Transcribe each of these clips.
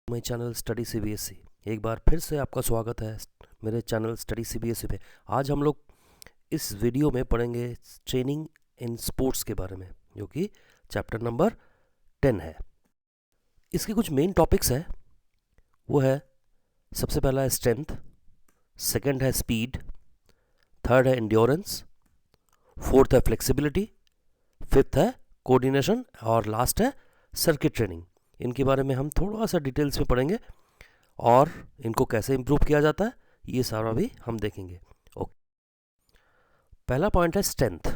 My channel study CBSE. एक बार फिर से आपका स्वागत है मेरे चैनल स्टडी सीबीएसई पे। आज हम लोग इस वीडियो में पढ़ेंगे ट्रेनिंग इन स्पोर्ट्स के बारे में, जो कि चैप्टर नंबर 10 है। इसके कुछ मेन टॉपिक्स है, वो है सबसे पहला है स्ट्रेंथ, सेकंड है स्पीड, थर्ड है एंड्योरेंस, फोर्थ है फ्लेक्सिबिलिटी, फिफ्थ है कोऑर्डिनेशन और लास्ट है सर्किट ट्रेनिंग। इनके बारे में हम थोड़ा सा डिटेल्स में पढ़ेंगे और इनको कैसे इम्प्रूव किया जाता है ये सारा भी हम देखेंगे। ओके, पहला पॉइंट है स्ट्रेंथ।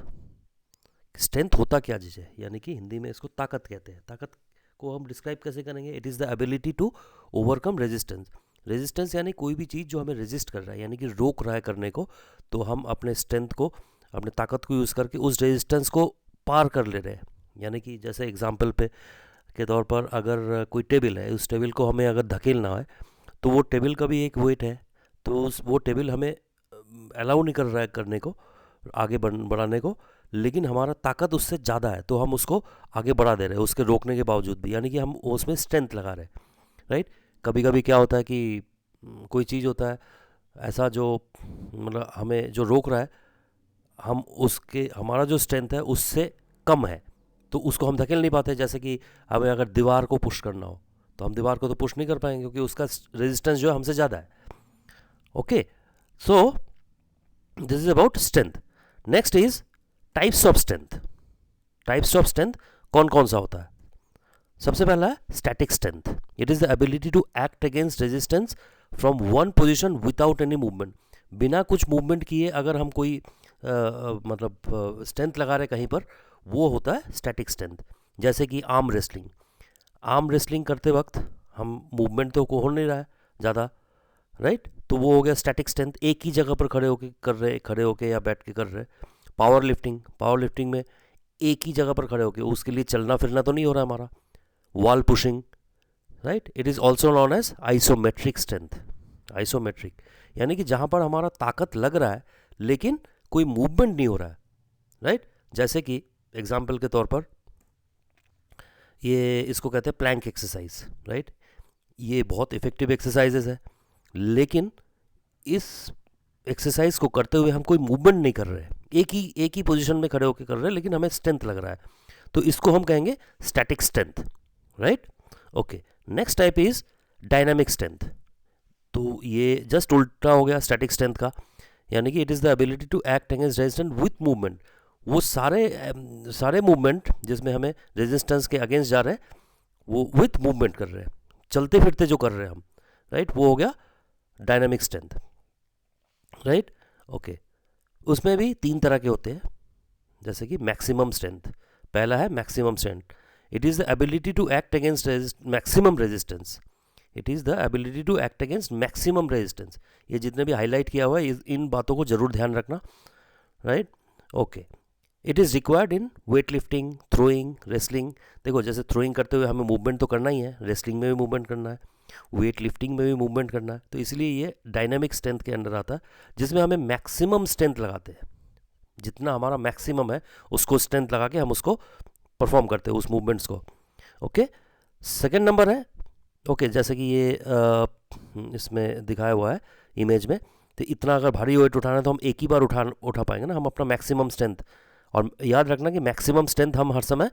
स्ट्रेंथ होता क्या चीज़ है, यानी कि हिंदी में इसको ताकत कहते हैं। ताकत को हम डिस्क्राइब कैसे करेंगे? It is the ability to overcome resistance. Resistance यानी कोई भी चीज़ जो हमें रेजिस्ट कर रहा है, यानी कि रोक रहा है करने को, तो हम अपने स्ट्रेंथ को, अपने ताकत को यूज़ करके उस रेजिस्टेंस को पार कर ले रहे हैं। यानी कि जैसे एग्जाम्पल पे के तौर पर अगर कोई टेबल है, उस टेबल को हमें अगर धकेलना है तो वो टेबल का भी एक वेट है, तो वो टेबल हमें अलाउ नहीं कर रहा है करने को, आगे बढ़ाने को, लेकिन हमारा ताकत उससे ज़्यादा है तो हम उसको आगे बढ़ा दे रहे हैं उसके रोकने के बावजूद भी, यानी कि हम उसमें स्ट्रेंथ लगा रहे हैं। राइट। कभी कभी क्या होता है कि कोई चीज़ होता है ऐसा जो मतलब हमें जो रोक रहा है, हम उसके हमारा जो स्ट्रेंथ है उससे कम है, तो उसको हम धकेल नहीं पाते। जैसे कि हमें अगर दीवार को पुश करना हो तो हम दीवार को तो पुश नहीं कर पाएंगे क्योंकि उसका रेजिस्टेंस जो है हमसे ज़्यादा है। Okay, so this is about strength. Next is types of strength. Types of strength कौन कौन सा होता है? सबसे पहला है static strength. It is the ability to act against resistance from one position without any movement. बिना कुछ मूवमेंट किए अगर हम कोई मतलब स्ट्रेंथ लगा रहे कहीं पर, वो होता है स्टैटिक स्ट्रेंथ। जैसे कि आर्म रेसलिंग। आर्म रेसलिंग करते वक्त हम मूवमेंट तो हो नहीं रहा है ज़्यादा, राइट, तो वो हो गया स्टैटिक स्ट्रेंथ। एक ही जगह पर खड़े होके कर रहे, खड़े होके या बैठ के कर रहे। Power lifting. पावर लिफ्टिंग में एक ही जगह पर खड़े होके, उसके लिए चलना फिरना तो नहीं हो रहा है हमारा। Wall pushing, right, it is also known as isometric strength. Isometric यानी कि जहाँ पर हमारा ताकत लग रहा है लेकिन कोई मूवमेंट नहीं हो रहा है, राइट। जैसे कि एग्जाम्पल के तौर पर ये इसको कहते हैं प्लैंक एक्सरसाइज, राइट। ये बहुत इफेक्टिव एक्सरसाइजेज है, लेकिन इस एक्सरसाइज को करते हुए हम कोई मूवमेंट नहीं कर रहे हैं, एक ही पोजीशन में खड़े होकर कर रहे हैं, लेकिन हमें स्ट्रेंथ लग रहा है, तो इसको हम कहेंगे static strength, right. Okay, next type is dynamic strength. तो ये जस्ट उल्टा हो गया स्टैटिक स्ट्रेंथ का, यानी कि it is the ability to act against resistance with movement. वो सारे मूवमेंट जिसमें हमें रेजिस्टेंस के अगेंस्ट जा रहे हैं वो विथ मूवमेंट कर रहे हैं, चलते फिरते जो कर रहे हैं हम, राइट, वो हो गया डायनामिक स्ट्रेंथ, राइट। ओके, उसमें भी तीन तरह के होते हैं, जैसे कि मैक्सिमम स्ट्रेंथ। पहला है maximum strength. It is the ability to act against maximum resistance. It is the ability to act against maximum resistance. ये जितने भी हाईलाइट किया हुआ है इन बातों को जरूर ध्यान रखना, right. Okay, it is required in weight lifting, throwing, wrestling. देखो, जैसे थ्रोइंग करते हुए हमें मूवमेंट तो करना ही है, रेसलिंग में भी मूवमेंट करना है, वेट लिफ्टिंग में भी मूवमेंट करना है, तो इसलिए ये डायनामिक स्ट्रेंथ के अंडर आता है, जिसमें हमें मैक्सिमम स्ट्रेंथ लगाते हैं। जितना हमारा मैक्सिमम है उसको स्ट्रेंथ लगा के हम उसको परफॉर्म करते हैं, उस मूवमेंट्स को। ओके, सेकेंड नंबर है, ओके, जैसे कि ये इसमें दिखाया हुआ है इमेज में, तो इतना अगर भारी वेट उठाना है तो हम एक ही बार उठा पाएंगे ना, हम अपना मैक्सिमम स्ट्रेंथ। और याद रखना कि मैक्सिमम स्ट्रेंथ हम हर समय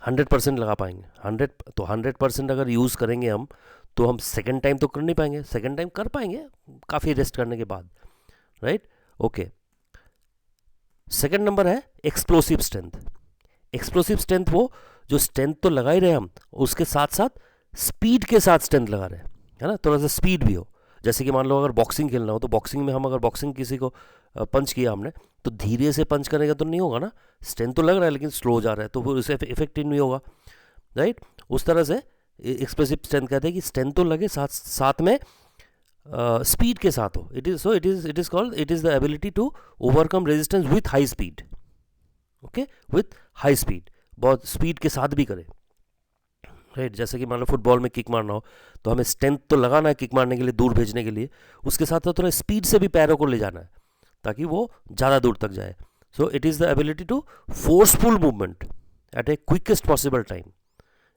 100% लगा पाएंगे। 100% अगर यूज़ करेंगे हम, तो हम सेकेंड टाइम तो कर नहीं पाएंगे, सेकेंड टाइम कर पाएंगे काफ़ी रेस्ट करने के बाद, राइट। ओके, सेकेंड नंबर है एक्सप्लोसिव स्ट्रेंथ। एक्सप्लोसिव स्ट्रेंथ वो जो स्ट्रेंथ तो लगा ही रहे हम, उसके साथ साथ स्पीड के साथ स्ट्रेंथ लगा रहे हैं, है ना, थोड़ा सा स्पीड भी हो। जैसे कि मान लो अगर बॉक्सिंग खेलना हो, तो बॉक्सिंग में हम अगर बॉक्सिंग किसी को पंच किया हमने, तो धीरे से पंच करेगा तो नहीं होगा ना, स्ट्रेंथ तो लग रहा है लेकिन स्लो जा रहा है, तो फिर उसे इफेक्टिव नहीं होगा, राइट। उस तरह से एक्सप्रेसिव स्ट्रेंथ कहते हैं कि स्ट्रेंथ तो लगे, साथ साथ में स्पीड के साथ हो। It is called, it is the ability to overcome resistance with high speed. Okay, with high speed, बहुत स्पीड के साथ भी करे, राइट। जैसे कि मान लो फुटबॉल में किक मारना हो, तो हमें स्ट्रेंथ तो लगाना है किक मारने के लिए, दूर भेजने के लिए, उसके साथ थोड़ा स्पीड से भी पैरों को ले जाना है ताकि वो ज़्यादा दूर तक जाए। So it is the ability to forceful movement at a quickest possible time.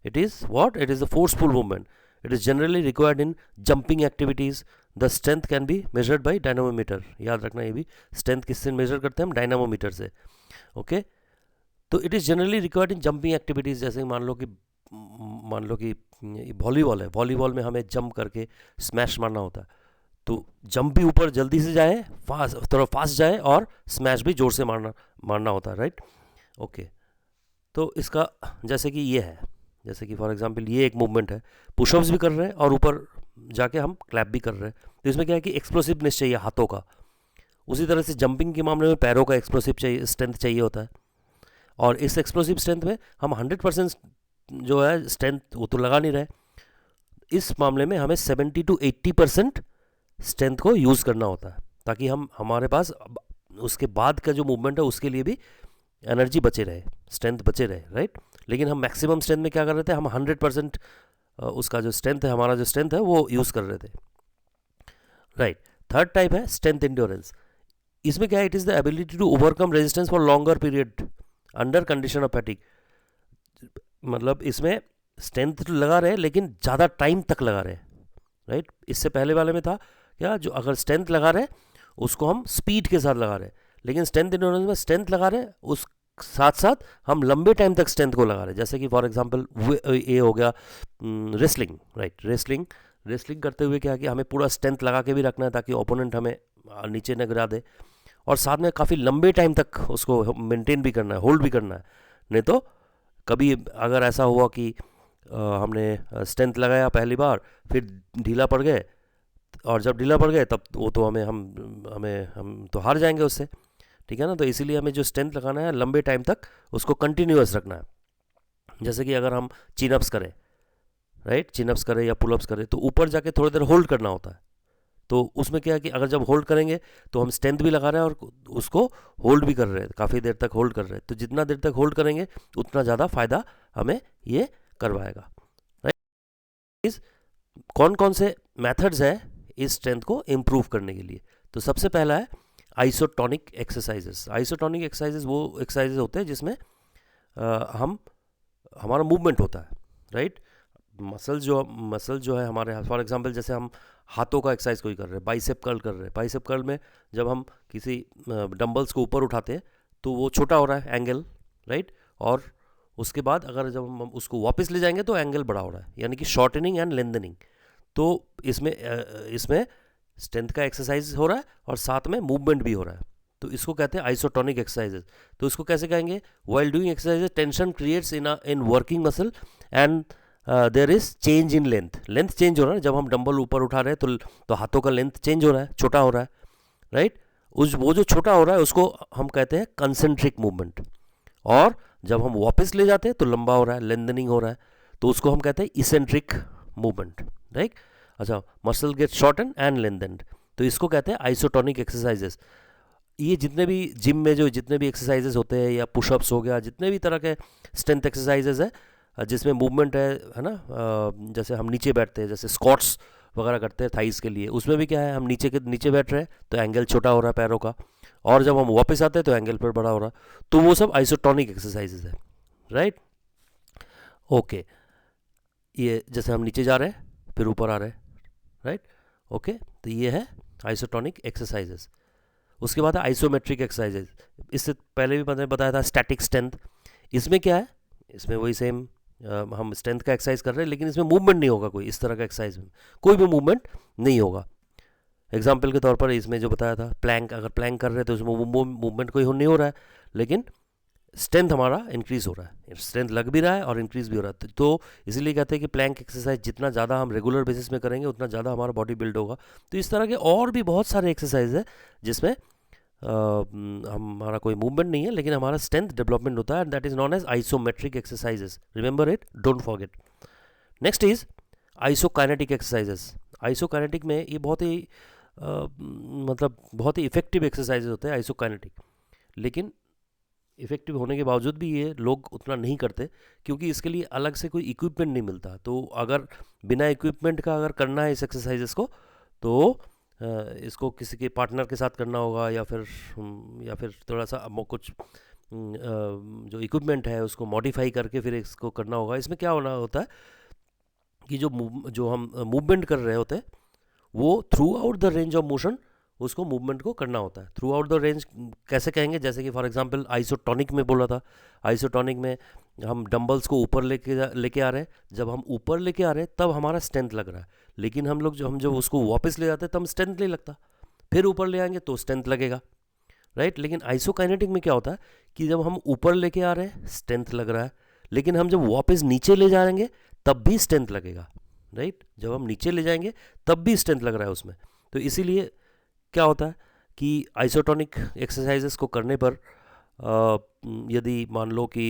It is what? It is the forceful movement. It is generally required in jumping activities. The strength can be measured by dynamometer. याद रखना ये भी, strength किससे major करते हैं हम? Dynamometer से. Okay. तो it is generally required in jumping activities. जैसे मान लो कि वॉलीबॉल है, वॉलीबॉल में हमें जंप करके स्मैश मारना होता है. तो जंप भी ऊपर जल्दी से जाए, थोड़ा फास्ट जाए, और स्मैश भी जोर से मारना होता है. राइट. ओके. तो इसका जैसे कि ये है, जैसे कि फॉर एग्जांपल ये एक मूवमेंट है, पुशअप्स भी कर रहे हैं और ऊपर जाके हम क्लैप भी कर रहे हैं. तो इसमें क्या है कि एक्सप्लोसिवनेस चाहिए हाथों का. उसी तरह से जंपिंग के मामले में पैरों का एक्सप्लोसिव चाहिए, स्ट्रेंथ चाहिए होता है. और इस एक्सप्लोसिव स्ट्रेंथ में हम 100% जो है स्ट्रेंथ वो तो लगा नहीं रहे. इस मामले में हमें 70 to 80% स्ट्रेंथ को यूज़ करना होता है, ताकि हमारे पास उसके बाद का जो मूवमेंट है उसके लिए भी एनर्जी बचे रहे, स्ट्रेंथ बचे रहे. राइट. लेकिन हम मैक्सिमम स्ट्रेंथ में क्या कर रहे थे? हम 100% उसका जो स्ट्रेंथ है, हमारा जो स्ट्रेंथ है वो यूज़ कर रहे थे. राइट. थर्ड टाइप है स्ट्रेंथ इंड्योरेंस. इसमें क्या है? It is the ability to overcome resistance for longer period under condition of fatigue. मतलब इसमें स्ट्रेंथ लगा रहे लेकिन ज़्यादा टाइम तक लगा रहे. राइट. इससे पहले वाले में था क्या, जो अगर स्ट्रेंथ लगा रहे उसको हम स्पीड के साथ लगा रहे, लेकिन स्ट्रेंथ इंड्योरेंस में स्ट्रेंथ लगा रहे, उस साथ साथ हम लंबे टाइम तक स्ट्रेंथ को लगा रहे. जैसे कि फॉर एग्जांपल ये हो गया रेसलिंग. राइट. रेसलिंग करते हुए क्या है कि हमें पूरा स्ट्रेंथ लगा के भी रखना है, ताकि ओपोनेंट हमें नीचे न गिरा दे, और साथ में काफ़ी लंबे टाइम तक उसको मेंटेन भी करना है, होल्ड भी करना है. नहीं तो कभी अगर ऐसा हुआ कि हमने स्ट्रेंथ लगाया पहली बार, फिर ढीला पड़ गए, और जब ढीला पड़ गए तब वो तो हम तो हार जाएंगे उससे. ठीक है ना. तो इसीलिए हमें जो स्ट्रेंथ लगाना है लंबे टाइम तक उसको कंटिन्यूअस रखना है. जैसे कि अगर हम चिनअप्स करें, राइट, चिनअप्स करें या पुलअप्स करें, तो ऊपर जाके थोड़ी देर होल्ड करना होता है. तो उसमें क्या है कि अगर जब होल्ड करेंगे तो हम स्ट्रेंथ भी लगा रहे हैं और उसको होल्ड भी कर रहे हैं, काफ़ी देर तक होल्ड कर रहे हैं. तो जितना देर तक होल्ड करेंगे उतना ज़्यादा फायदा हमें ये करवाएगा. राइट. कौन कौन से मेथड्स है इस स्ट्रेंथ को इम्प्रूव करने के लिए? तो सबसे पहला है आइसोटोनिक एक्सरसाइजेस. आइसोटोनिक एक्सरसाइजेस वो एक्सरसाइजेस होते हैं जिसमें हमारा मूवमेंट होता है. राइट. मसल जो है हमारे, फॉर एग्जांपल जैसे हम हाथों का एक्सरसाइज कोई कर रहे हैं, बाइसेप कर्ल कर रहे हैं. बाइसेप कर्ल में जब हम किसी डंबल्स को ऊपर उठाते हैं तो वो छोटा हो रहा है एंगल. राइट. और उसके बाद अगर जब हम उसको वापस ले जाएंगे तो एंगल बड़ा हो रहा है, यानी कि शॉर्टनिंग एंड लेंथनिंग. तो इसमें स्ट्रेंथ का एक्सरसाइज हो रहा है और साथ में मूवमेंट भी हो रहा है. तो इसको कहते हैं आइसोटोनिक एक्सरसाइजेस. तो इसको कैसे कहेंगे? While doing exercises tension creates in working muscle and there is change in length change हो रहा है. जब हम डंबल ऊपर उठा रहे हैं तो हाथों का लेंथ चेंज हो रहा है, छोटा हो रहा है. राइट. वो जो छोटा हो रहा है उसको हम कहते हैं कंसेंट्रिक मूवमेंट, और जब हम वापस ले जाते हैं तो लंबा हो रहा है, लेंथनिंग हो रहा है, तो उसको हम कहते हैं इसेंट्रिक मूवमेंट. राइट. अच्छा, मसल गेट शॉर्टन एंड लेंथनड, तो इसको कहते हैं आइसोटोनिक एक्सरसाइजेस. ये जितने भी जिम में जो जितने भी एक्सरसाइजेस होते हैं, या पुशअप्स हो गया, जितने भी तरह के स्ट्रेंथ एक्सरसाइजेस है जिसमें मूवमेंट है ना, जैसे हम नीचे बैठते हैं, जैसे स्क्वाट्स वगैरह करते हैं थाइस के लिए, उसमें भी क्या है, हम नीचे बैठ रहे हैं तो एंगल छोटा हो रहा है पैरों का, और जब हम वापस आते हैं तो एंगल पर बड़ा हो रहा है. तो वो सब आइसोटोनिक एक्सरसाइजेज है. राइट. ओके. ये जैसे हम नीचे जा रहे हैं फिर ऊपर आ रहे हैं. राइट. ओके. तो ये है आइसोटोनिक एक्सरसाइजेस. उसके बाद है आइसोमेट्रिक एक्सरसाइजेज. इससे पहले भी मैंने बताया था स्टैटिक स्ट्रेंथ. इसमें क्या है? इसमें वही सेम, हम स्ट्रेंथ का एक्सरसाइज कर रहे हैं लेकिन इसमें मूवमेंट नहीं होगा. कोई इस तरह का एक्सरसाइज में कोई भी मूवमेंट नहीं होगा. एग्जाम्पल के तौर पर इसमें जो बताया था प्लैंक, अगर प्लैंक कर रहे हैं तो उसमें मूवमेंट कोई नहीं हो रहा है, लेकिन स्ट्रेंथ हमारा इंक्रीज हो रहा है, स्ट्रेंथ लग भी रहा है और इंक्रीज भी हो रहा है. तो इसीलिए कहते हैं कि प्लैंक एक्सरसाइज जितना ज़्यादा हम रेगुलर बेसिस में करेंगे उतना ज़्यादा हमारा बॉडी बिल्ड होगा. तो इस तरह के और भी बहुत सारे एक्सरसाइज है जिसमें हमारा कोई मूवमेंट नहीं है लेकिन हमारा स्ट्रेंथ डेवलपमेंट होता है, and that is non as isometric exercises. Remember it, don't forget. Next is isokinetic exercises. Isokinetic में ये बहुत ही मतलब बहुत ही इफेक्टिव एक्सरसाइजेज होते हैं आइसोकाइनेटिक. लेकिन इफेक्टिव होने के बावजूद भी ये लोग उतना नहीं करते, क्योंकि इसके लिए अलग से कोई इक्विपमेंट नहीं मिलता. तो अगर बिना इक्विपमेंट का अगर करना है इस एक्सरसाइजेस को, तो इसको किसी के पार्टनर के साथ करना होगा, या फिर थोड़ा सा कुछ जो इक्विपमेंट है उसको मॉडिफाई करके फिर इसको करना होगा. इसमें क्या होता है कि जो हम मूवमेंट कर रहे होते हैं वो through out the range of motion उसको मूवमेंट को करना होता है। थ्रू आउट द रेंज कैसे कहेंगे, जैसे कि फॉर एग्जांपल आइसोटोनिक में बोला था, आइसोटोनिक में हम डंबल्स को ऊपर लेके आ रहे हैं, जब हम ऊपर लेके आ रहे हैं तब हमारा स्ट्रेंथ लग रहा है, लेकिन हम जब उसको वापस ले जाते हैं तब स्ट्रेंथ नहीं लगता, फिर ऊपर ले आएंगे तो स्ट्रेंथ लगेगा, राइट। लेकिन आइसोकाइनेटिक में क्या होता है कि जब हम ऊपर लेके आ रहे हैं स्ट्रेंथ लग रहा है, लेकिन हम जब वापस नीचे ले जाएंगे तब भी स्ट्रेंथ लगेगा, राइट। जब हम नीचे ले जाएंगे तब भी स्ट्रेंथ लग रहा है उसमें। तो इसीलिए क्या होता है कि आइसोटोनिक एक्सरसाइजेस को करने पर यदि मान लो कि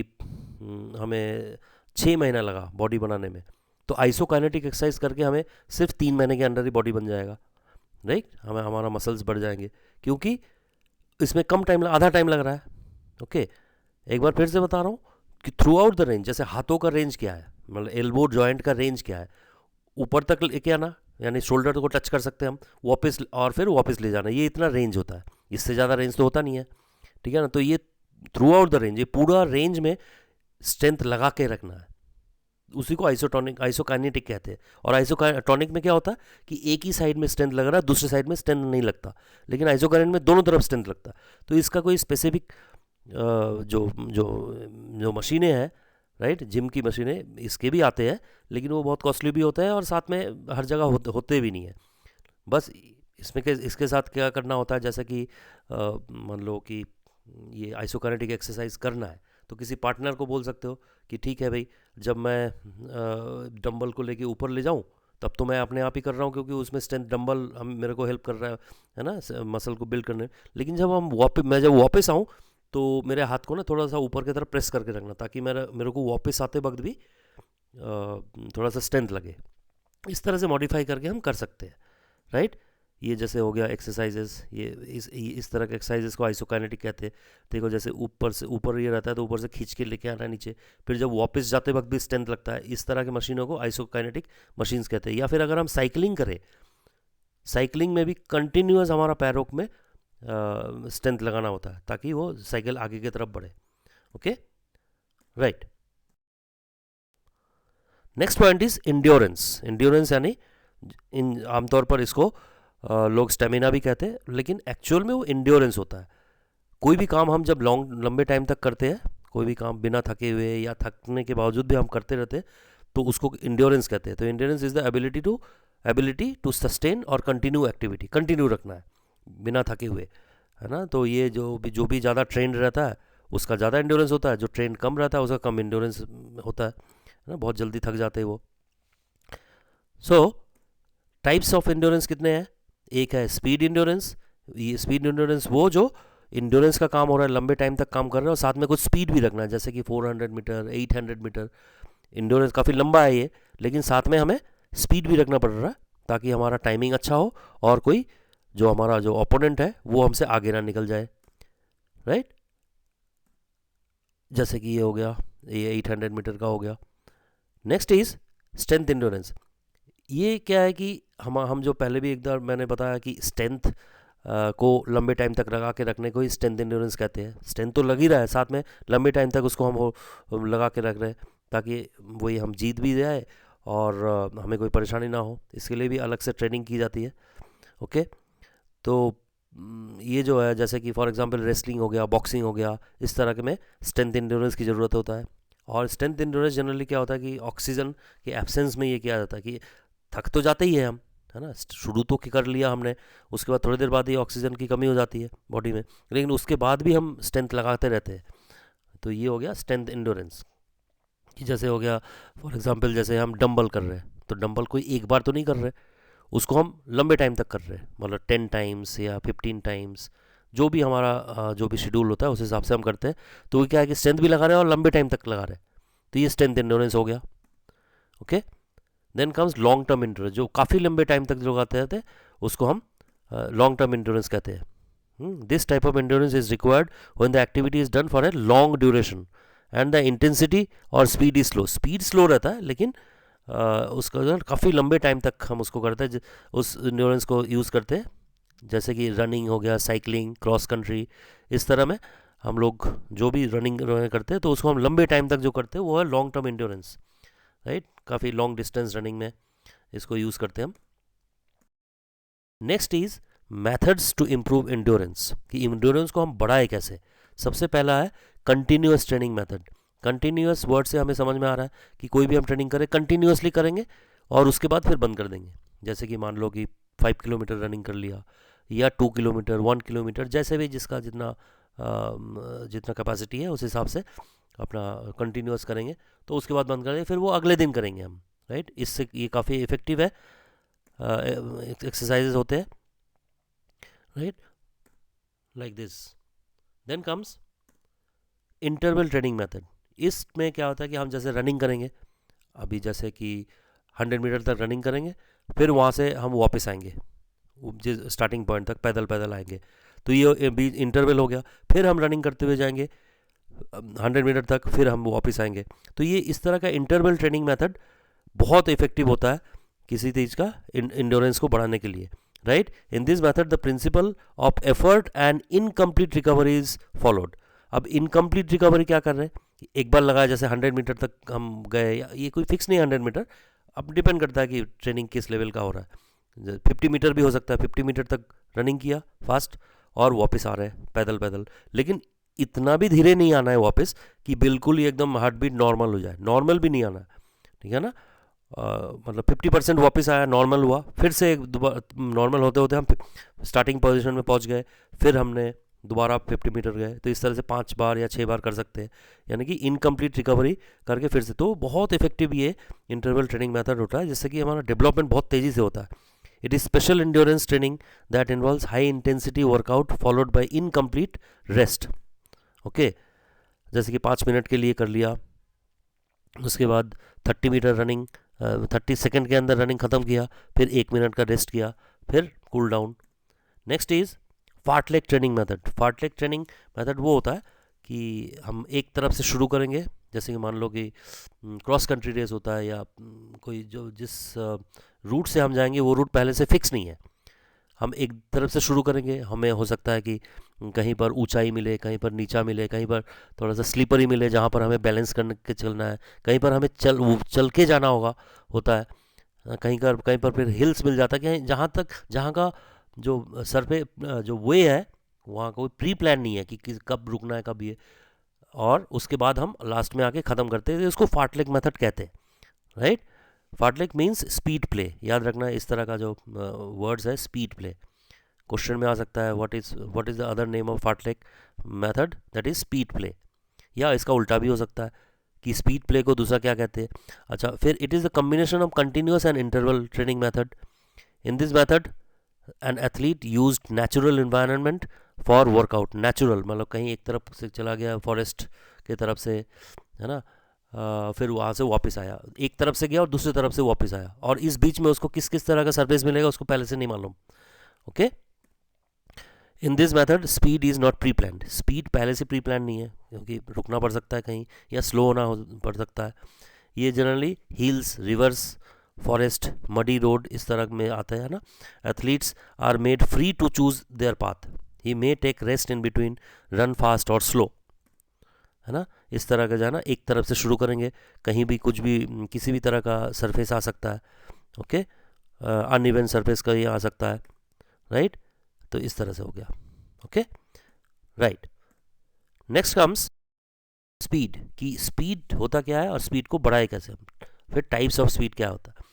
हमें 6 महीना लगा बॉडी बनाने में, तो आइसोकाइनेटिक एक्सरसाइज करके हमें सिर्फ 3 महीने के अंदर ही बॉडी बन जाएगा, राइट। हमारा मसल्स बढ़ जाएंगे, क्योंकि इसमें कम टाइम, आधा टाइम लग रहा है। ओके, एक बार फिर से बता रहा हूँ कि थ्रू आउट द रेंज, जैसे हाथों का रेंज क्या है, मतलब एल्बो जॉइंट का रेंज क्या है, ऊपर तक लेके आना, यानी शोल्डर को टच कर सकते हैं हम, वापस और फिर वापस ले जाना, ये इतना रेंज होता है, इससे ज़्यादा रेंज तो होता नहीं है, ठीक है ना। तो ये थ्रू आउट द रेंज, ये पूरा रेंज में स्ट्रेंथ लगा के रखना है, उसी को आइसोकाइनेटिक कहते हैं। और आइसोटोनिक में क्या होता है कि एक ही साइड में स्ट्रेंथ लग रहा है, दूसरे साइड में स्ट्रेंथ नहीं लगता, लेकिन आइसोकाइनेटिक में दोनों तरफ स्ट्रेंथ लगता है। तो इसका कोई स्पेसिफिक जो जो जो मशीनें हैं, राइट, जिम की मशीनें, इसके भी आते हैं, लेकिन वो बहुत कॉस्टली भी होते हैं और साथ में हर जगह होते भी नहीं है। बस इसके साथ क्या करना होता है, जैसे कि मान लो कि ये आइसोकाइनेटिक एक्सरसाइज करना है, तो किसी पार्टनर को बोल सकते हो कि ठीक है भाई, जब मैं डंबल को लेके ऊपर ले जाऊं तब तो मैं अपने आप ही कर रहा हूँ, क्योंकि उसमें स्ट्रेंथ डंबल हम मेरे को हेल्प कर रहा है ना, मसल को बिल्ड करने। लेकिन जब मैं जब वापस आऊँ तो मेरे हाथ को ना थोड़ा सा ऊपर की तरफ प्रेस करके रखना, ताकि मेरे को वापस आते वक्त भी थोड़ा सा स्ट्रेंथ लगे। इस तरह से मॉडिफाई करके हम कर सकते हैं, राइट। ये जैसे हो गया एक्सरसाइजेस, ये इस तरह के एक्सरसाइजेस को आइसोकाइनेटिक कहते हैं। देखो जैसे ऊपर ये रहता है तो ऊपर से खींच के लेके आना नीचे, फिर जब वापस जाते वक्त भी स्ट्रेंथ लगता है, इस तरह की मशीनों को आइसोकाइनेटिक मशीन्स कहते हैं। या फिर अगर हम साइकिलिंग करें, साइकिलिंग में भी कंटिन्यूअस हमारा पैरों में स्ट्रेंथ लगाना होता है, ताकि वो साइकिल आगे की तरफ बढ़े। Okay, right. Next point is endurance. Endurance यानी आमतौर पर इसको लोग स्टेमिना भी कहते हैं, लेकिन एक्चुअल में वो इंड्योरेंस होता है। कोई भी काम हम जब लंबे टाइम तक करते हैं, कोई भी काम बिना थके हुए या थकने के बावजूद भी हम करते रहते हैं, तो उसको इंड्योरेंस कहते हैं। तो endurance is the ability to sustain और कंटिन्यू एक्टिविटी, कंटिन्यू रखना है बिना थके हुए, है ना। तो ये जो भी ज़्यादा ट्रेंड रहता है उसका ज़्यादा इंड्योरेंस होता है, जो ट्रेंड कम रहता है उसका कम इंड्योरेंस होता है ना, बहुत जल्दी थक जाते हैं वो। सो टाइप्स ऑफ इंड्योरेंस कितने हैं? एक है स्पीड इंड्योरेंस। ये स्पीड इंड्योरेंस वो जो इंड्योरेंस का काम हो रहा है, लंबे टाइम तक काम कर रहे हैं और साथ में कुछ स्पीड भी रखना है, जैसे कि 400 मीटर, 800 मीटर। इंड्योरेंस काफ़ी लंबा है ये, लेकिन साथ में हमें स्पीड भी रखना पड़ रहा है, ताकि हमारा टाइमिंग अच्छा हो और कोई जो हमारा जो ओपोनेंट है वो हमसे आगे ना निकल जाए, राइट। जैसे कि ये हो गया, ये 800 मीटर का हो गया। Next is strength endurance. ये क्या है कि हम जो पहले भी एक बार मैंने बताया कि स्ट्रेंथ को लंबे टाइम तक लगा के रखने को ही स्ट्रेंथ इंड्योरेंस कहते हैं। स्ट्रेंथ तो लग ही रहा है, साथ में लंबे टाइम तक उसको हम लगा के रख रहे हैं, ताकि वही हम जीत भी जाए और हमें कोई परेशानी ना हो। इसके लिए भी अलग से ट्रेनिंग की जाती है। ओके, तो ये जो है, जैसे कि फॉर एग्जांपल रेसलिंग हो गया, बॉक्सिंग हो गया, इस तरह के में स्ट्रेंथ इंड्योरेंस की ज़रूरत होता है। और स्ट्रेंथ इंड्योरेंस जनरली क्या होता है कि ऑक्सीजन के एब्सेंस में ये किया जाता है कि थक तो जाते ही है हम, है ना, शुरू तो कर लिया हमने, उसके बाद थोड़ी देर बाद ही ऑक्सीजन की कमी हो जाती है बॉडी में, लेकिन उसके बाद भी हम स्ट्रेंथ लगाते रहते हैं। तो ये हो गया स्ट्रेंथ इंड्योरेंस। कि जैसे हो गया फॉर एग्जांपल, जैसे हम डंबल कर रहे हैं, तो डंबल कोई एक बार तो नहीं कर रहे, उसको हम लंबे टाइम तक कर रहे हैं, मतलब 10 टाइम्स या 15 टाइम्स, जो भी हमारा जो भी शेड्यूल होता है उस हिसाब से हम करते हैं। तो क्या है कि स्ट्रेंथ भी लगा रहे हैं और लंबे टाइम तक लगा रहे हैं, तो ये स्ट्रेंथ इंड्योरेंस हो गया। Okay, then comes long term endurance, जो काफ़ी लंबे टाइम तक जो लगाते रहते हैं उसको हम लॉन्ग टर्म इंड्योरेंस कहते हैं। This type of endurance is required when the activity is done for a long duration and the intensity और speed is slow. Speed slow रहता है, लेकिन उसका जो काफ़ी लंबे टाइम तक हम उसको करते हैं, उस इंड्योरेंस को यूज़ करते हैं। जैसे कि रनिंग हो गया, साइकिलिंग, क्रॉस कंट्री, इस तरह में हम लोग जो भी रनिंग करते हैं तो उसको हम लंबे टाइम तक जो करते हैं वो है लॉन्ग टर्म इंड्योरेंस, राइट, काफ़ी लॉन्ग डिस्टेंस रनिंग में इसको यूज़ करते हैं हम। Next is methods to improve endurance, कि इंड्योरेंस को हम बढ़ाए कैसे। सबसे पहला है continuous training method. Continuous word से हमें समझ में आ रहा है कि कोई भी हम ट्रेनिंग करें कंटिन्यूसली करेंगे और उसके बाद फिर बंद कर देंगे। जैसे कि मान लो कि 5 किलोमीटर रनिंग कर लिया या 2 किलोमीटर 1 किलोमीटर, जैसे भी जिसका जितना कैपेसिटी है उस हिसाब से अपना कंटिन्यूस करेंगे, तो उसके बाद बंद कर देंगे, फिर वो अगले दिन करेंगे हम, राइट। इससे ये काफ़ी इफ़ेक्टिव है एक्सरसाइजेज होते हैं, right, like this. Then comes interval training method. इसमें क्या होता है कि हम जैसे रनिंग करेंगे, अभी जैसे कि 100 मीटर तक रनिंग करेंगे, फिर वहाँ से हम वापस आएंगे जिस स्टार्टिंग पॉइंट तक पैदल पैदल आएंगे, तो ये बीच इंटरवल हो गया। फिर हम रनिंग करते हुए जाएंगे 100 मीटर तक, फिर हम वापस आएंगे। तो ये इस तरह का इंटरवल ट्रेनिंग मेथड बहुत इफेक्टिव होता है किसी चीज़ का इंड्योरेंस को बढ़ाने के लिए, right. In this method the principle of effort and incomplete recovery is followed. अब इनकम्प्लीट रिकवरी क्या कर रहे हैं, एक बार लगाया जैसे 100 मीटर तक हम गए, ये कोई फिक्स नहीं है 100 मीटर, अब डिपेंड करता है कि ट्रेनिंग किस लेवल का हो रहा है। 50 मीटर भी हो सकता है, 50 मीटर तक रनिंग किया फास्ट और वापस आ रहे हैं पैदल पैदल, लेकिन इतना भी धीरे नहीं आना है वापस कि बिल्कुल ही एकदम हार्ट बीट नॉर्मल हो जाए, नॉर्मल भी नहीं आना है, ठीक है ना। मतलब 50% वापस आया, नॉर्मल हुआ, फिर से नॉर्मल होते होते हम स्टार्टिंग पोजीशन में पहुंच गए, फिर हमने दोबारा 50 मीटर गए। तो इस तरह से 5 बार या 6 बार कर सकते हैं, यानी कि इनकम्प्लीट रिकवरी करके फिर से। तो बहुत इफेक्टिव ये इंटरवल ट्रेनिंग मेथड होता है, जिससे कि हमारा डेवलपमेंट बहुत तेज़ी से होता है। It is special endurance training that involves high intensity workout followed by incomplete rest. Okay, जैसे कि 5 मिनट के लिए कर लिया, उसके बाद 30 मीटर रनिंग 30 सेकेंड के अंदर रनिंग ख़त्म किया, फिर 1 मिनट का रेस्ट किया, फिर cool down. Next is fartlek training method. Fartlek training method वो होता है कि हम एक तरफ से शुरू करेंगे, जैसे कि मान लो कि क्रॉस कंट्री रेस होता है, या कोई जो जिस रूट से हम जाएंगे वो रूट पहले से फिक्स नहीं है, हम एक तरफ से शुरू करेंगे। हमें हो सकता है कि कहीं पर ऊंचाई मिले, कहीं पर नीचा मिले, कहीं पर थोड़ा सा स्लीपरी मिले जहाँ पर हमें बैलेंस करके चलना है, कहीं पर हमें चल के जाना होता है, कहीं पर फिर हिल्स मिल जाता है, कि जहाँ का जो सर पे जो वे है वहाँ कोई प्री प्लान नहीं है कि कब रुकना है कब ये, और उसके बाद हम लास्ट में आके ख़त्म करते हैं। उसको फार्टलेग मेथड कहते हैं, राइट। फार्टलेग मीन्स स्पीड प्ले, याद रखना इस तरह का जो वर्ड्स है, स्पीड प्ले। क्वेश्चन में आ सकता है what is the other name of fartlek method, that is speed play, या इसका उल्टा भी हो सकता है कि स्पीड प्ले को दूसरा क्या कहते हैं। अच्छा, फिर it is the combination of continuous and interval training method. In this method an athlete use natural environment for workout. Natural मतलब कहीं एक तरफ से चला गया फॉरेस्ट के तरफ से, है ना, फिर वहाँ से वापस आया, एक तरफ से गया और दूसरी तरफ से वापस आया, और इस बीच में उसको किस किस तरह का सरफेस मिलेगा उसको पहले से नहीं मालूम। Okay, in this method speed is not pre planned. Speed पहले से प्री प्लान नहीं है, क्योंकि रुकना पड़ सकता है कहीं, या स्लो होना पड़ सकता है। ये generally hills, rivers, forest, muddy road इस तरह में आता है ना। Athletes are made free to choose their path, he may take rest in between, run fast और स्लो, है ना। इस तरह का जाना, एक तरफ से शुरू करेंगे, कहीं भी कुछ भी किसी भी तरह का सरफेस आ सकता है, ओके, अनइवन सरफेस का ये आ सकता है, राइट। तो इस तरह से हो गया, okay, right. Next comes speed, की स्पीड होता क्या है और स्पीड को बढ़ाए कैसे हम। फिर टाइप्स ऑफ स्पीड क्या होता है।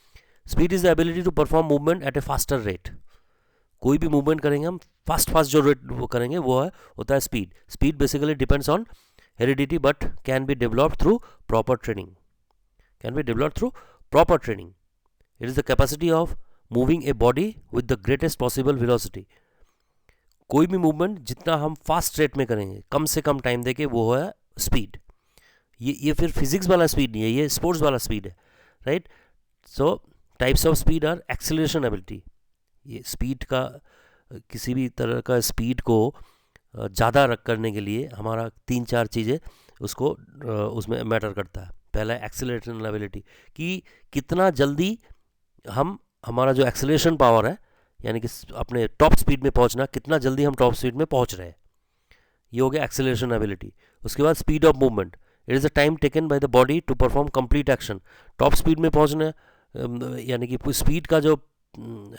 Speed is the ability to perform movement at a faster rate. कोई भी मूवमेंट करेंगे हम, फास्ट जो रेट वो करेंगे वो होता है speed. Speed basically depends on heredity but can be developed through proper training. It is the capacity of moving a body with the greatest possible velocity. कोई भी मूवमेंट जितना हम फास्ट रेट में करेंगे, कम से कम टाइम देके, वो है स्पीड। ये फिर फिजिक्स वाला स्पीड नहीं है, ये स्पोर्ट्स वाला स्पीड है, right. So types of speed are acceleration ability. ये स्पीड का, किसी भी तरह का स्पीड को ज़्यादा करने के लिए हमारा 3-4 चीज़ें उसको उसमें मैटर करता है। पहला एक्सेलरेशन एबिलिटी, कि कितना जल्दी हमारा जो एक्सेलरेशन पावर है, यानी कि अपने टॉप स्पीड में पहुंचना, कितना जल्दी हम टॉप स्पीड में पहुंच रहे हैं, ये हो गया एक्सेलरेशन एबिलिटी। उसके बाद speed of movement, it is the time taken by the body to perform complete action. Top speed में पहुंचना यानी कि स्पीड का जो